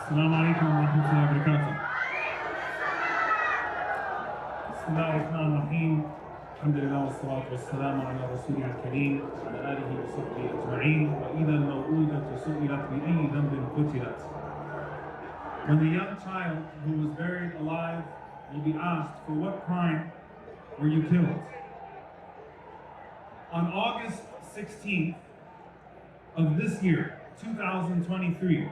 السلام عليكم ورحمة الله وبركاته. بسم الله الرحمن الرحيم. الحمد لله والصلاة والسلام على رسوله الكريم وعلى آله وصحبه أجمعين. وإذا الموءودة سئلت بأي ذنب قتلت. When the young child who was buried alive will be asked, for what crime were you killed? On August 16th of this year, 2023,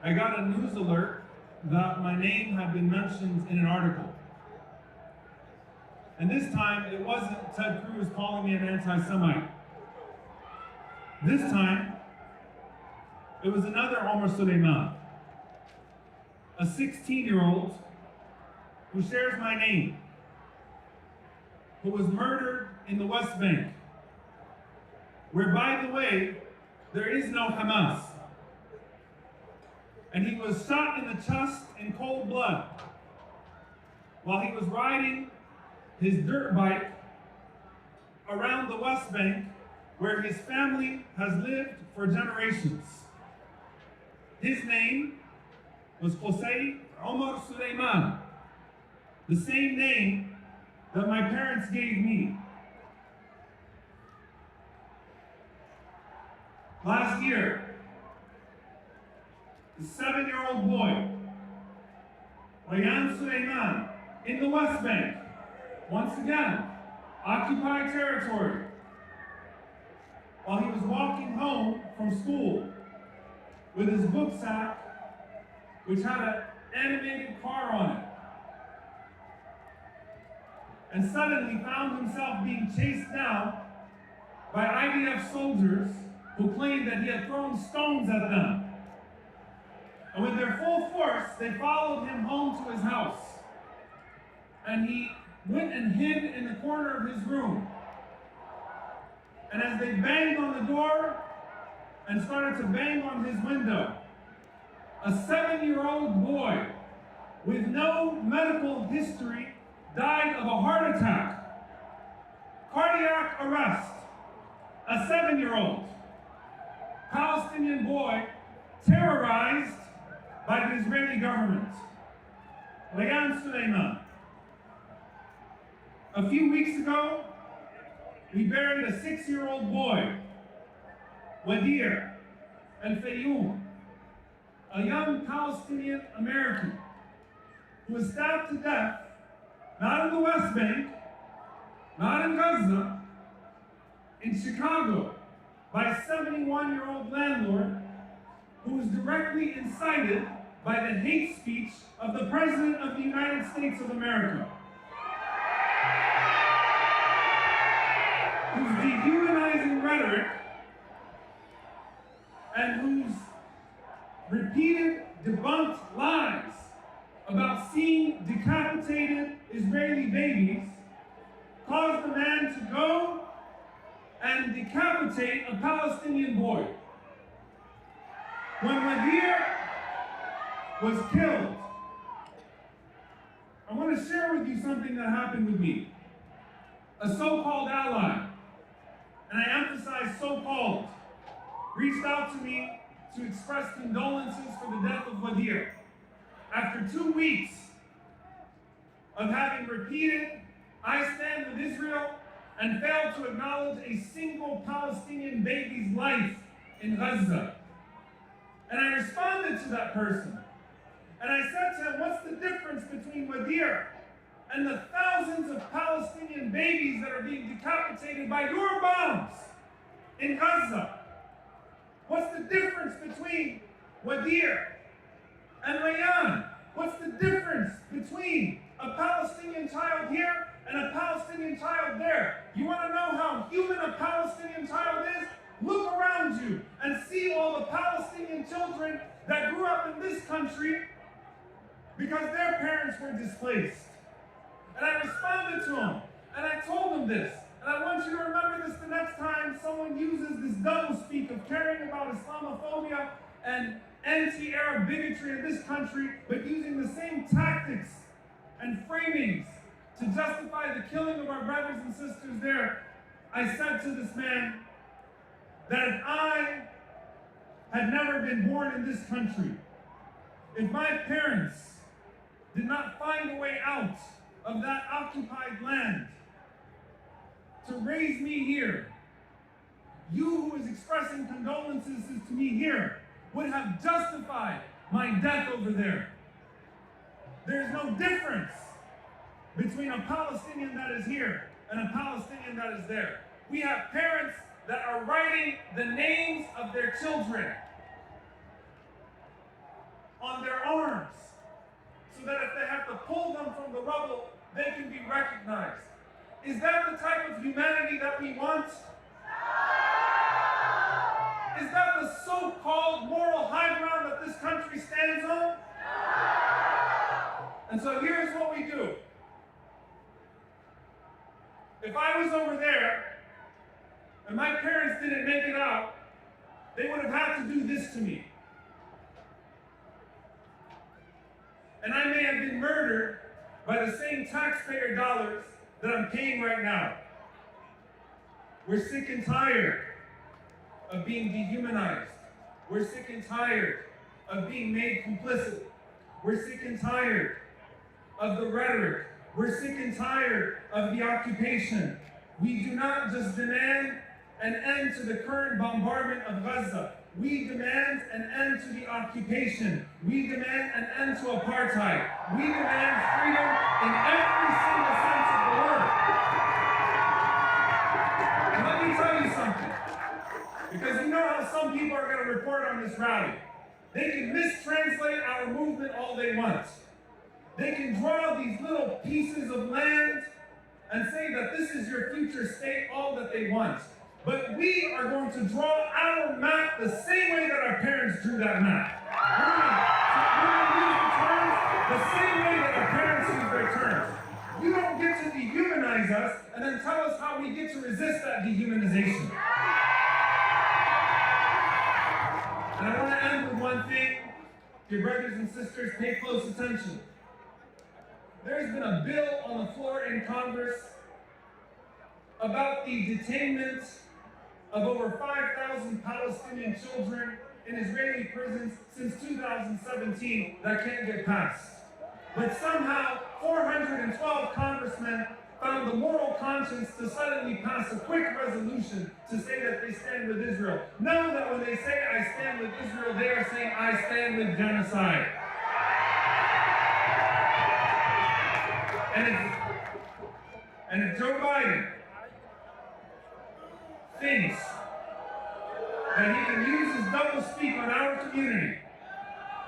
I got a news alert that my name had been mentioned in an article. And this time, it wasn't Ted Cruz calling me an anti-Semite. This time, it was another Omar Suleiman, a 16-year-old who shares my name, who was murdered in the West Bank, where, by the way, there is no Hamas. And he was shot in the chest in cold blood while he was riding his dirt bike around the West Bank, where his family has lived for generations. His name was Omar Suleiman, the same name that my parents gave me. Last year, the 7-year-old boy, Suleiman, in the West Bank, once again, occupied territory, while he was walking home from school with his book sack, which had an animated car on it, and suddenly found himself being chased down by IDF soldiers who claimed that he had thrown stones at them. And with their full force, they followed him home to his house. And he went and hid in the corner of his room. And as they banged on the door and started to bang on his window, a 7-year-old boy with no medical history died of a heart attack. Cardiac arrest. A 7-year-old Palestinian boy terrorized by the Israeli government. Suleiman. A few weeks ago, we buried a 6-year-old boy, Wadir al-Fayoum, a young Palestinian American who was stabbed to death, not in the West Bank, not in Gaza, in Chicago, by a 71-year-old landlord who was directly incited by the hate speech of the President of the United States of America, whose dehumanizing rhetoric and whose repeated debunked lies about seeing decapitated Israeli babies caused the man to go and decapitate a Palestinian boy. When Wadir was killed, I want to share with you something that happened with me. A so-called ally, and I emphasize so-called, reached out to me to express condolences for the death of Wadir. After 2 weeks of having repeated, "I stand with Israel," and failed to acknowledge a single Palestinian baby's life in Gaza. And I responded to that person. And I said to him, what's the difference between Wadir and the thousands of Palestinian babies that are being decapitated by your bombs in Gaza? What's the difference between Wadir and Rayan? What's the difference between a Palestinian child here and a Palestinian child there? You want to know how human a Palestinian child is? Look around you and see all the Palestinian children that grew up in this country because their parents were displaced. And I responded to him, and I told him this, and I want you to remember this the next time someone uses this doublespeak of caring about Islamophobia and anti-Arab bigotry in this country, but using the same tactics and framings to justify the killing of our brothers and sisters there. I said to this man that if I had never been born in this country, if my parents did not find a way out of that occupied land to raise me here, you who is expressing condolences to me here would have justified my death over there. There is no difference between a Palestinian that is here and a Palestinian that is there. We have parents that are writing the names of their children on their arms so that if they have to pull them from the rubble, they can be recognized. Is that the type of humanity that we want? Is that the so-called moral high ground that this country stands on? And so here's what we do. If I was over there and my parents didn't make it out, they would have had to do this to me. And I may have been murdered by the same taxpayer dollars that I'm paying right now. We're sick and tired of being dehumanized. We're sick and tired of being made complicit. We're sick and tired of the rhetoric. We're sick and tired of the occupation. We do not just demand an end to the current bombardment of Gaza. We demand an end to the occupation. We demand an end to apartheid. We demand freedom in every single sense of the word. And let me tell you something. Because you know how some people are going to report on this rally. They can mistranslate our movement all they want. They can draw these little pieces of land and say that this is your future state all that they want. But we are going to draw our map the same way that our parents drew that map. We're going to use the terms the same way that our parents use their terms. You don't get to dehumanize us and then tell us how we get to resist that dehumanization. And I want to end with one thing. Dear brothers and sisters, pay close attention. There's been a bill on the floor in Congress about the detainment of over 5,000 Palestinian children in Israeli prisons since 2017 that can't get passed. But somehow, 412 congressmen found the moral conscience to suddenly pass a quick resolution to say that they stand with Israel. Know that when they say, I stand with Israel, they are saying, I stand with genocide. And if Joe Biden thinks that he can use his double speak on our community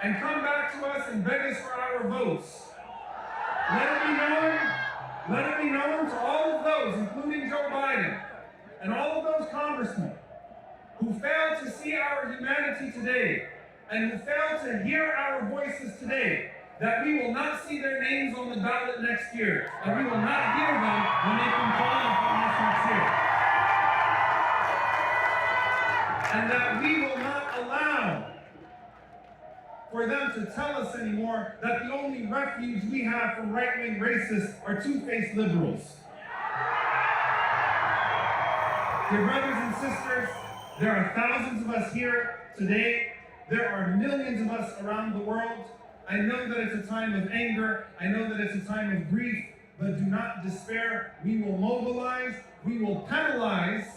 and come back to us and beg us for our votes, let it be known to all of those, including Joe Biden, and all of those congressmen who fail to see our humanity today and who fail to hear our voices today, that we will not see their names on the ballot next year, and we will not hear them when they come calling upon us next year. And that we will not allow for them to tell us anymore that the only refuge we have from right-wing racists are two-faced liberals. Dear brothers and sisters, there are thousands of us here today. There are millions of us around the world. I know that it's a time of anger. I know that it's a time of grief, but do not despair. We will mobilize. We will penalize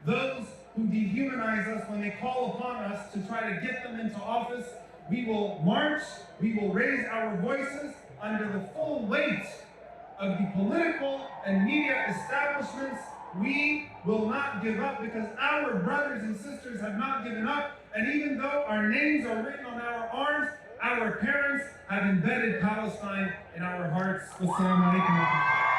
those who dehumanize us when they call upon us to try to get them into office. We will march. We will raise our voices under the full weight of the political and media establishments. We will not give up because our brothers and sisters have not given up. And even though our names are written on our arms, our parents have embedded Palestine in our hearts. Wassalamu alaikum.